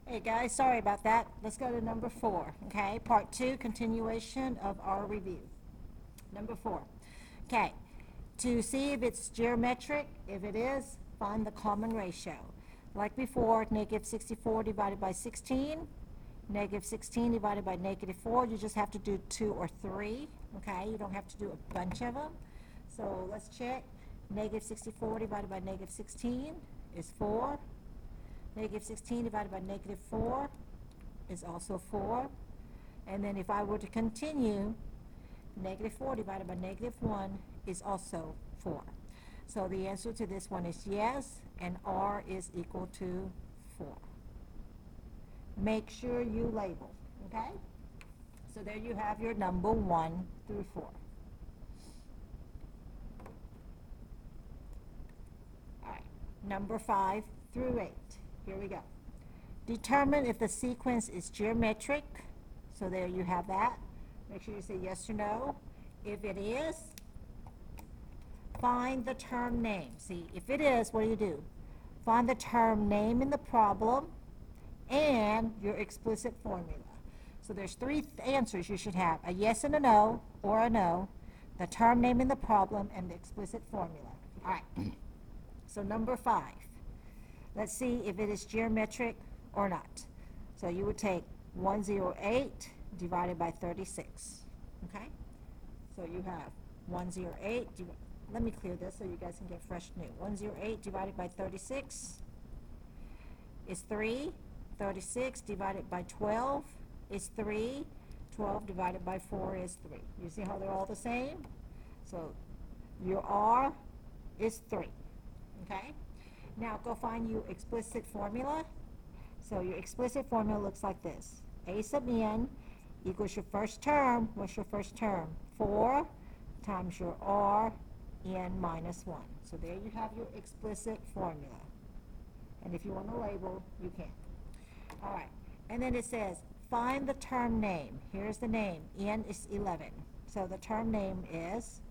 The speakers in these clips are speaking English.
Hey guys, sorry about that. Let's go to number 4, okay? Part 2, continuation of our review. Number 4. Okay, to see if it's geometric, if it is, find the common ratio. Like before, negative 64 divided by 16, negative 16 divided by negative 4, you just have to do 2 or 3, okay? You don't have to do a bunch of them. So let's check. Negative 64 divided by negative 16 is 4. Negative 16 divided by negative 4 is also 4. And then if I were to continue, negative 4 divided by negative 1 is also 4. So the answer to this one is yes, and R is equal to 4. Make sure you label, okay? So there you have your number 1 through 4. All right, number 5 through 8. Here we go. Determine if the sequence is geometric. So there you have that. Make sure you say yes or no. If it is, find the term name. See, if it is, what do? Find the term name in the problem and your explicit formula. So there's 3 answers you should have: a yes and a no, or a no, the term name in the problem, and the explicit formula. All right. So number 5. Let's see if it is geometric or not. So you would take 108 divided by 36, okay? So you have 108, let me clear this so you guys can get fresh new. 108 divided by 36 is 3. 36 divided by 12 is 3. 12 divided by 4 is 3. You see how they're all the same? So your R is 3, okay? Now go find your explicit formula. So your explicit formula looks like this. A sub n equals your first term. What's your first term? 4 times your R n minus 1. So there you have your explicit formula. And if you want to label, you can. All right. And then it says, find the term name. Here's the name. N is 11. So the term name is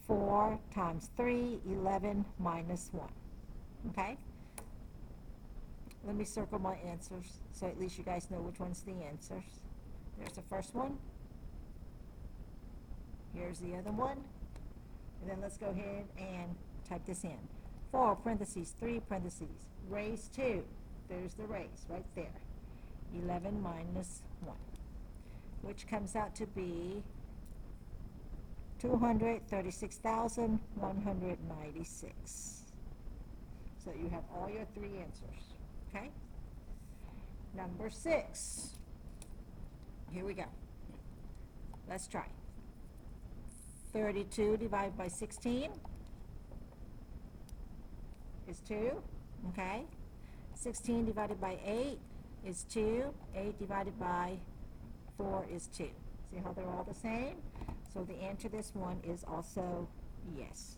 4 times 3, 11 minus 1. Okay? Let me circle my answers so at least you guys know which one's the answers. There's the first one. Here's the other one. And then let's go ahead and type this in. 4 parentheses, 3 parentheses, raised 2. There's the raise right there. 11 minus 1, which comes out to be 236,196. So you have all your 3 answers, okay? Number 6. Here we go. Let's try. 32 divided by 16 is 2, okay? 16 divided by 8 is 2. 8 divided by 4 is 2. See how they're all the same? So the answer to this one is also yes.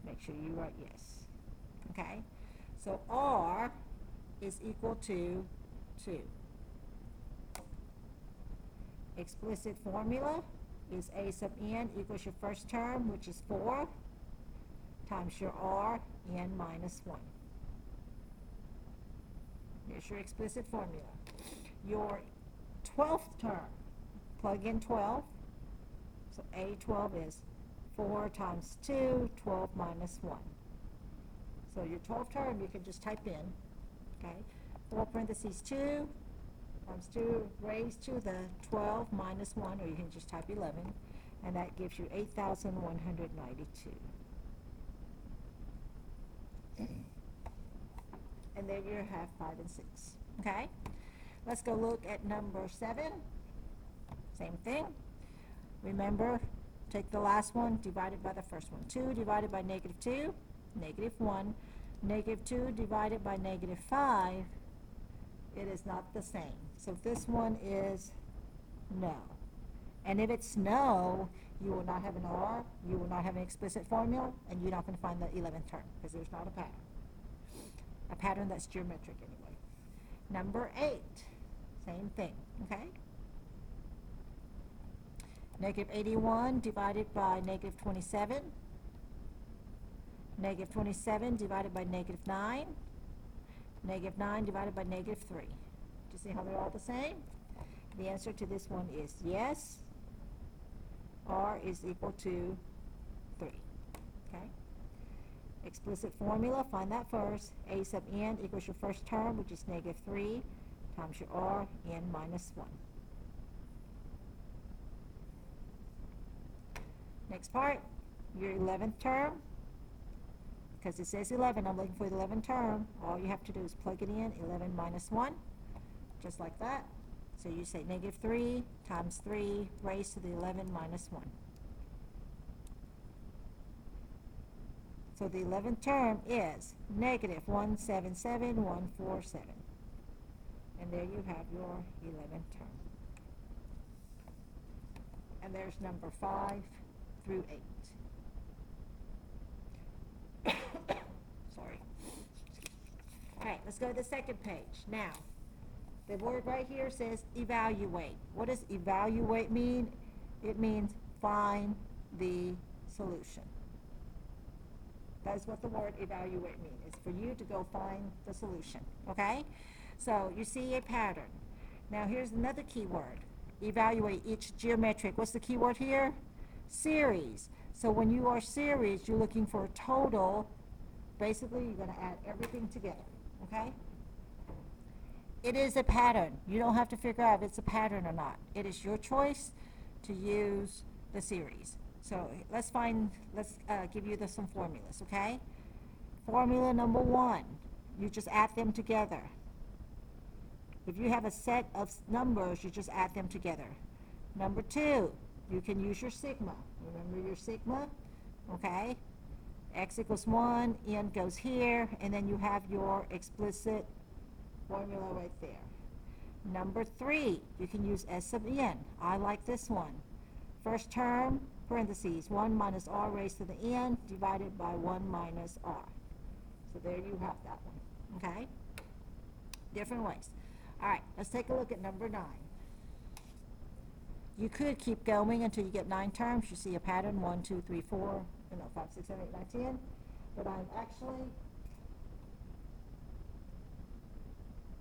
Make sure you write yes. Okay? So R is equal to 2. Explicit formula is A sub n equals your first term, which is 4, times your R, n minus 1. Here's your explicit formula. Your 12th term, plug in 12. So A12 is 4 times 2, 12 minus 1. So your 12th term you can just type in, okay? 4 parentheses 2 times 2 raised to the 12 minus 1, or you can just type 11, and that gives you 8,192. And then you have 5 and 6, okay? Let's go look at number 7. Same thing. Remember, take the last one divided by the first one. 2 divided by negative 2, negative 1. Negative 2 divided by negative 5, it is not the same. So this one is no. And if it's no, you will not have an R, you will not have an explicit formula, and you're not going to find the 11th term, because there's not a pattern. A pattern that's geometric anyway. Number 8, same thing, okay? Negative 81 divided by negative 27. Negative 27 divided by negative 9. Negative 9 divided by negative 3. Do you see how they're all the same? The answer to this one is yes. R is equal to 3. Okay? Explicit formula, find that first. A sub n equals your first term, which is negative 3, times your R, n minus 1. Next part, your 11th term. Because it says 11, I'm looking for the 11th term. All you have to do is plug it in, 11 minus 1, just like that. So you say negative 3 times 3 raised to the 11 minus 1. So the 11th term is negative 177,147. And there you have your 11th term. And there's number 5 through 8. Sorry. All right, let's go to the second page. Now, the word right here says evaluate. What does evaluate mean? It means find the solution. That is what the word evaluate means. It's for you to go find the solution, okay? So you see a pattern. Now here's another key word. Evaluate each geometric. What's the key word here? Series. So when you are series, you're looking for a total. Basically, you're going to add everything together, okay? It is a pattern. You don't have to figure out if it's a pattern or not. It is your choice to use the series. So let's give you some formulas, okay? Formula number 1, you just add them together. If you have a set of numbers, you just add them together. Number 2, you can use your sigma. Remember your sigma, okay? X equals 1, n goes here, and then you have your explicit formula right there. Number 3, you can use S sub n. I like this one. First term, parentheses, 1 minus r raised to the n divided by 1 minus r. So there you have that one, okay? Different ways. All right, let's take a look at number 9. You could keep going until you get 9 terms. You see a pattern, 1, 2, 3, 4, 5, 6, 7, 8, 9, 10. But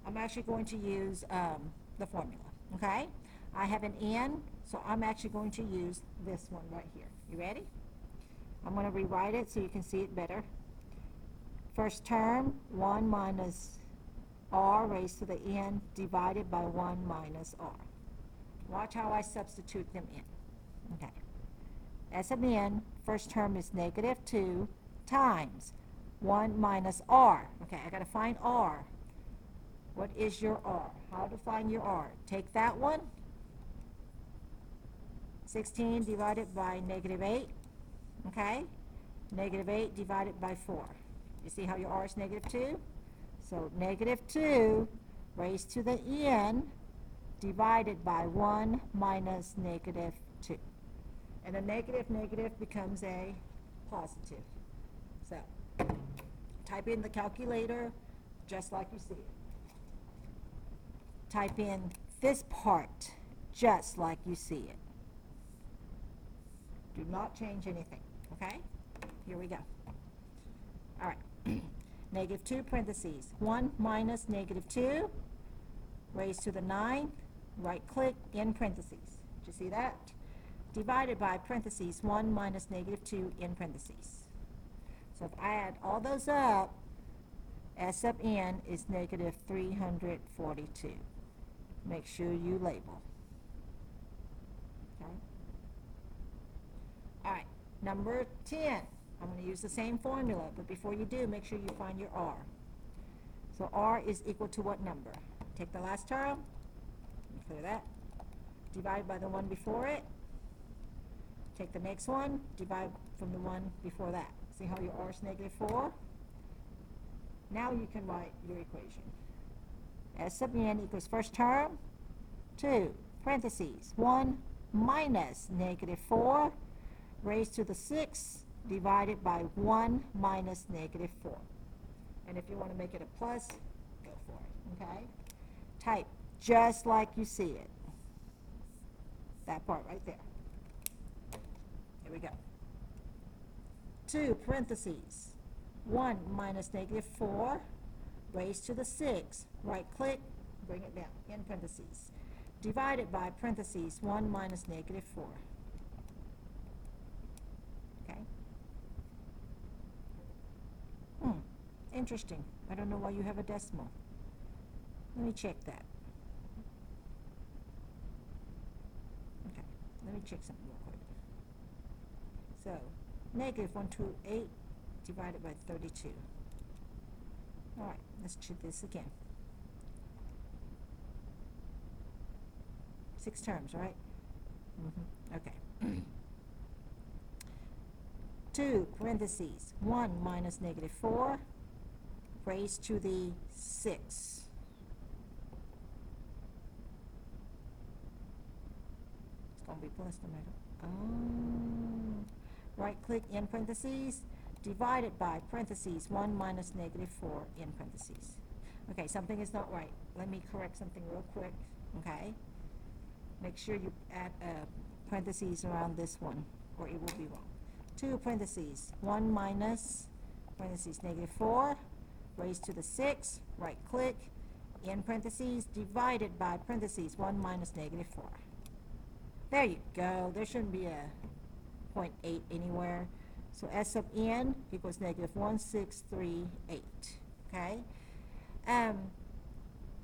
I'm actually going to use the formula, okay? I have an n, so I'm actually going to use this one right here. You ready? I'm going to rewrite it so you can see it better. First term, 1 minus r raised to the n divided by 1 minus r. Watch how I substitute them in. Okay. S of n, first term is negative 2 times 1 minus r. Okay, I got to find r. What is your r? How to find your r? Take that one. 16 divided by negative 8. Okay? Negative 8 divided by 4. You see how your r is negative 2? So negative 2 raised to the n divided by 1 minus negative 2. And a negative becomes a positive. So type in the calculator just like you see it. Type in this part just like you see it. Do not change anything, okay? Here we go. All right. Negative 2 parentheses. 1 minus negative 2 raised to the 9. Right click in parentheses. Did you see that? Divided by parentheses 1 minus negative 2 in parentheses. So if I add all those up, S sub n is negative 342. Make sure you label. Okay. All right, number 10. I'm going to use the same formula, but before you do, make sure you find your r. So r is equal to what number? Take the last term, clear that, divide by the one before it, take the next one, divide from the one before that. See how your r is negative 4? Now you can write your equation. S sub n equals first term, 2, parentheses, 1 minus negative 4 raised to the 6 divided by 1 minus negative 4. And if you want to make it a plus, go for it, okay? Type just like you see it. That part right there. Here we go. 2 parentheses, 1 minus negative 4 raised to the 6, right click, bring it down, in parentheses, divided by parentheses 1 minus negative 4. Okay? Interesting. I don't know why you have a decimal. Let me check that. Okay, let me check something real quick. So, negative 128 divided by 32. All right, let's check this again. 6 terms, right? Okay. 2 parentheses 1 minus negative 4 raised to the 6. It's going to be plus no matter. Right click in parentheses, divided by parentheses 1 minus negative 4 in parentheses. Okay, something is not right. Let me correct something real quick. Okay? Make sure you add parentheses around this one, or it will be wrong. 2 parentheses 1 minus parentheses negative 4 raised to the 6, right click, in parentheses, divided by parentheses 1 minus negative 4. There you go. There shouldn't be a 0.8 anywhere. So S sub n equals negative 1638. Okay?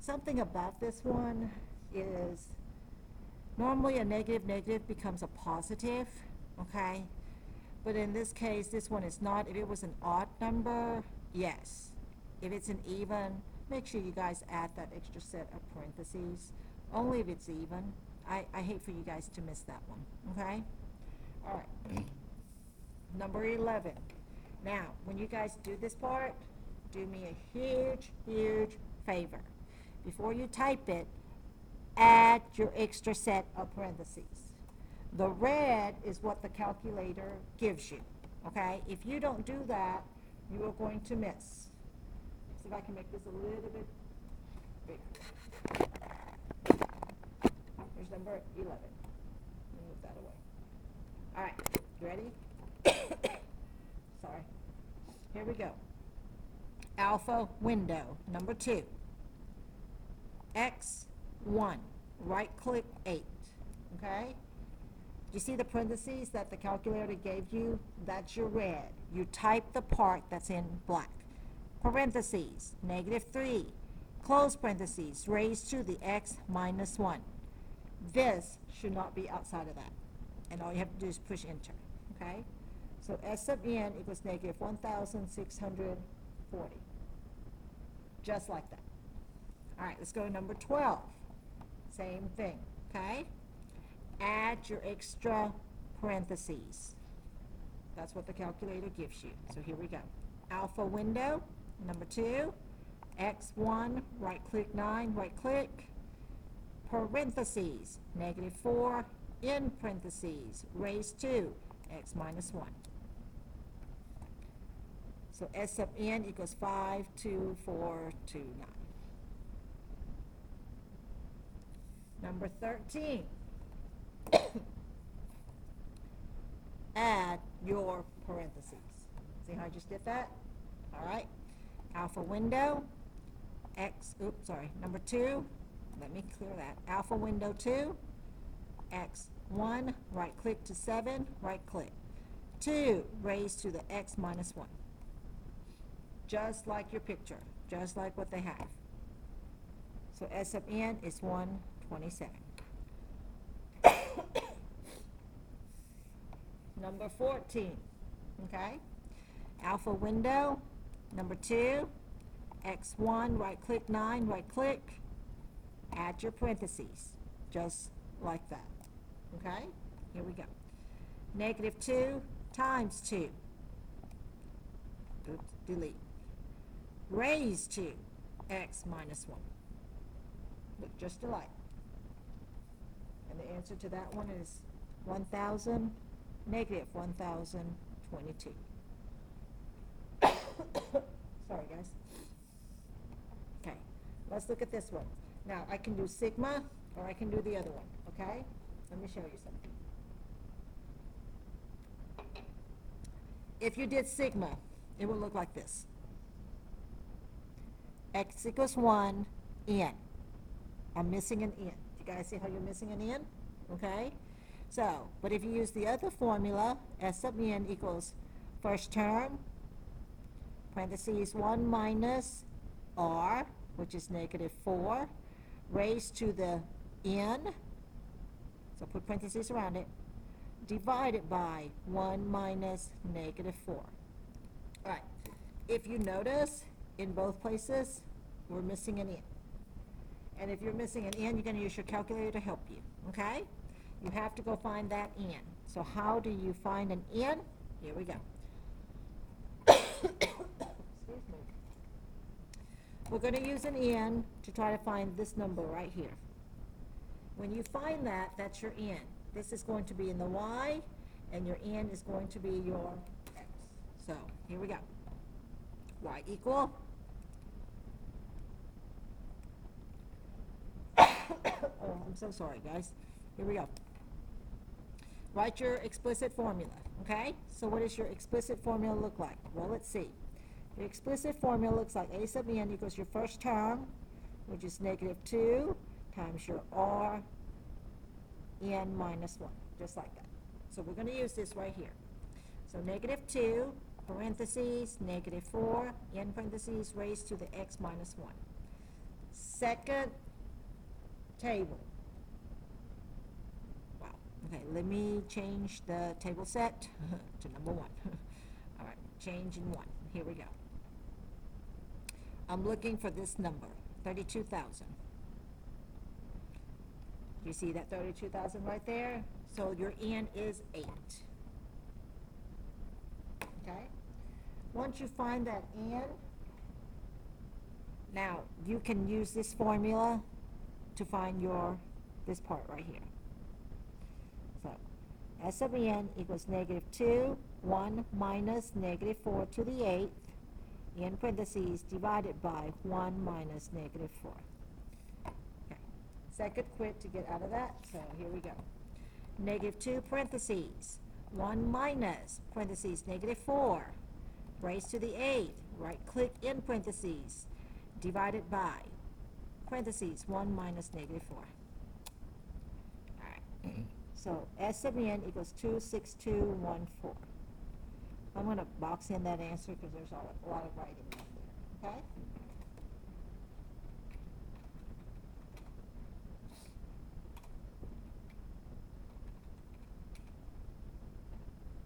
Something about this one is normally a negative becomes a positive. Okay? But in this case, this one is not. If it was an odd number, yes. If it's an even, make sure you guys add that extra set of parentheses. Only if it's even. I hate for you guys to miss that one. Okay? All right. Number 11. Now, when you guys do this part, do me a huge favor. Before you type it, add your extra set of parentheses. The red is what the calculator gives you. Okay? If you don't do that, you are going to miss. See if I can make this a little bit bigger. Here's number 11. Let me move that away. All right, you ready? Sorry. Here we go. Alpha window, number 2. X1, right click 8. Okay? You see the parentheses that the calculator gave you? That's your red. You type the part that's in black. Parentheses, negative 3, close parentheses, raised to the x minus 1. This should not be outside of that. And all you have to do is push enter. Okay? So S sub n equals negative 1,640. Just like that. All right, let's go to number 12. Same thing. Okay? Add your extra parentheses. That's what the calculator gives you. So here we go. Alpha window, number 2, x1, right click 9, right click, parentheses, negative 4, in parentheses, raised to x minus 1. So S sub n equals 52429. Number 13. Add your parentheses. See how I just did that? All right. Alpha window, number 2. Let me clear that. Alpha window 2, x1, right click to 7, right click. 2 raised to the x minus 1. Just like your picture, just like what they have. So S sub n is 127. Number 14, okay? Alpha window, number 2, x1, right click 9, right click, add your parentheses, just like that, okay? Here we go. Negative 2 times 2, oops, delete, raised to x minus 1, look just alike. And the answer to that one is 1,000, negative 1,022. Sorry, guys. Okay, let's look at this one. Now, I can do sigma, or I can do the other one, okay? Let me show you something. If you did sigma, it will look like this. x equals 1, n. I'm missing an n. You guys see how you're missing an n? Okay? So, but if you use the other formula, s sub n equals first term, parentheses 1 minus r, which is negative 4, raised to the n, so put parentheses around it, divided by 1 minus negative 4. All right, if you notice, in both places, we're missing an n. And if you're missing an n, you're going to use your calculator to help you, okay? You have to go find that n. So how do you find an n? Here we go. Excuse me. We're going to use an n to try to find this number right here. When you find that, that's your n. This is going to be in the y, and your n is going to be your x. So here we go. Y equal. Oh, I'm so sorry, guys. Here we go. Write your explicit formula, okay? So what does your explicit formula look like? Well, let's see. The explicit formula looks like a sub n equals your first term, which is negative 2, times your r n minus 1, just like that. So we're going to use this right here. So negative 2, parentheses, negative 4, n parentheses, raised to the x minus 1. Second table. Wow. Okay, let me change the table set to number 1. All right, change in 1. Here we go. I'm looking for this number, 32,000. You see that 32,000 right there? So your n is 8. Okay? Once you find that n, now you can use this formula to find this part right here. So s sub n equals negative 2, 1 minus negative 4 to the 8th, in parentheses, divided by 1 minus negative 4. Okay. Second quit to get out of that, so here we go. Negative 2 parentheses, 1 minus parentheses, negative 4, raised to the 8th, right click in parentheses, divided by parentheses, 1 minus negative 4. All right. So s sub n equals 26214. I'm going to box in that answer because there's a lot of writing up there, okay?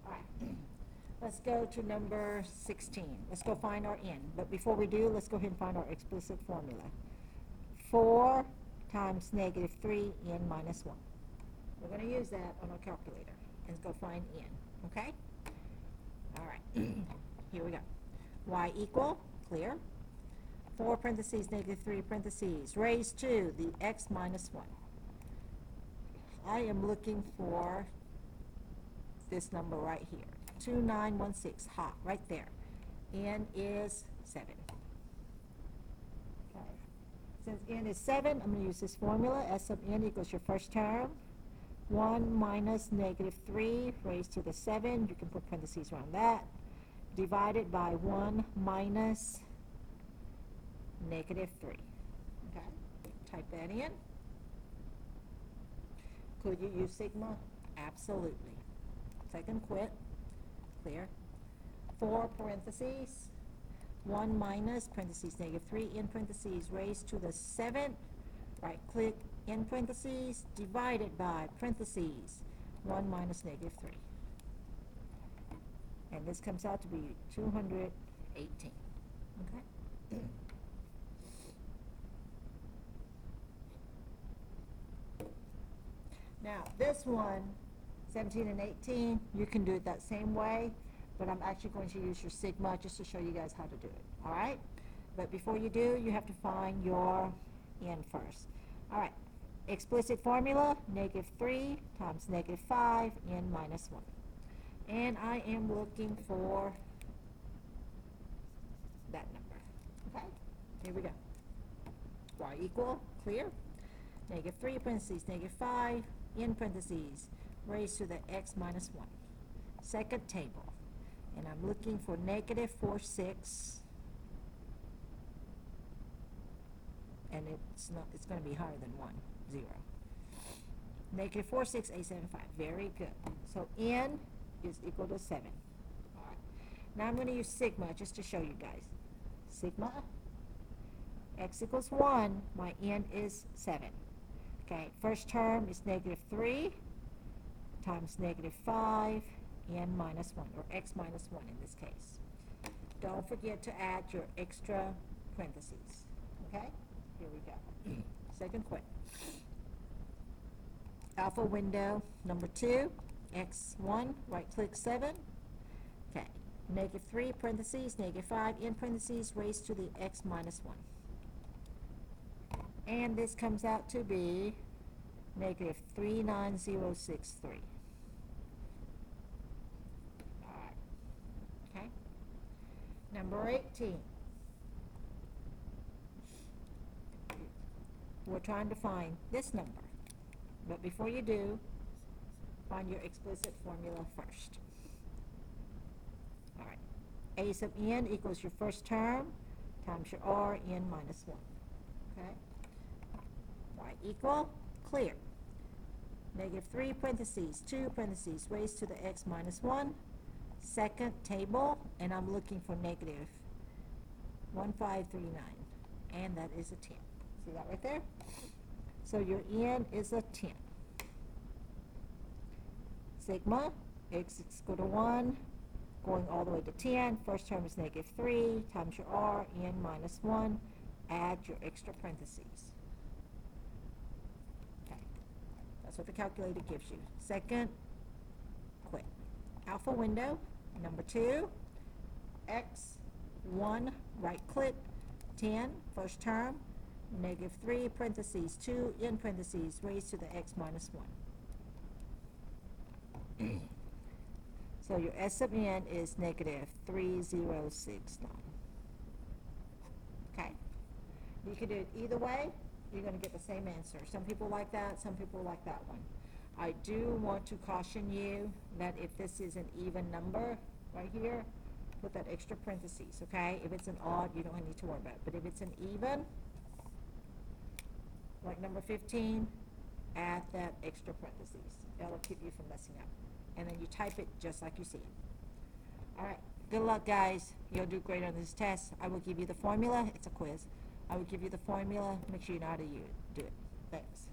All right. Let's go to number 16. Let's go find our n. But before we do, let's go ahead and find our explicit formula. 4 times negative 3 n minus 1. We're going to use that on our calculator. Let's go find n, okay? All right, here we go. Y equal, clear. 4 parentheses, negative 3 parentheses, raised to the x minus 1. I am looking for this number right here. 2916, hot, right there. N is 7. Okay. Since n is 7, I'm going to use this formula. S sub n equals your first term. 1 minus negative 3 raised to the 7, you can put parentheses around that, divided by 1 minus negative 3. Okay, type that in. Could you use sigma? Absolutely. Second quit, clear. 4 parentheses, 1 minus parentheses negative 3 in parentheses raised to the 7th, right click in parentheses, divided by parentheses, 1 minus negative 3. And this comes out to be 218. Okay? Now, this one, 17 and 18, you can do it that same way, but I'm actually going to use your sigma just to show you guys how to do it. All right? But before you do, you have to find your n first. All right. Explicit formula, negative 3 times negative 5, n minus 1. And I am looking for that number. Okay, here we go. Y equal, clear. Negative 3 parentheses, negative 5, in parentheses, raised to the x minus 1. Second table. And I'm looking for negative 4, 6. and it's gonna be higher than 1, 0. Negative 4, 6, 8, 7, 5. Very good. So n is equal to 7. All right. Now I'm going to use sigma just to show you guys. Sigma, x equals 1, my n is 7. Okay, first term is negative 3 times negative 5, n minus 1, or x minus 1 in this case. Don't forget to add your extra parentheses. Okay, here we go. Second quick. Alpha window number 2, x1, right click 7. Okay, negative 3 parentheses, negative 5 in parentheses, raised to the x minus 1. And this comes out to be negative 39063. All right. Okay. Number 18. We're trying to find this number. But before you do, find your explicit formula first. All right. A sub n equals your first term times your r, n minus 1. Okay? Y equal, clear. Negative 3 parentheses, 2 parentheses, raised to the x minus 1. Second table, and I'm looking for negative 1539. And that is a 10. See that right there? So your n is a 10. Sigma, x is equal to 1, going all the way to 10. First term is negative 3 times your r, n minus 1. Add your extra parentheses. Okay, that's what the calculator gives you. Second, quit. Alpha window, number 2, x1, right click, 10, first term, negative 3 parentheses, 2 in parentheses, raised to the x minus 1. So your S sub n is negative 3069. Okay? You can do it either way. You're going to get the same answer. Some people like that, some people like that one. I do want to caution you that if this is an even number right here, put that extra parentheses, okay? If it's an odd, you don't need to worry about it. But if it's an even, like number 15, add that extra parentheses. That'll keep you from messing up. And then you type it just like you see it. All right, good luck, guys. You'll do great on this test. I will give you the formula. It's a quiz. I will give you the formula. Make sure you know how to do it. Thanks.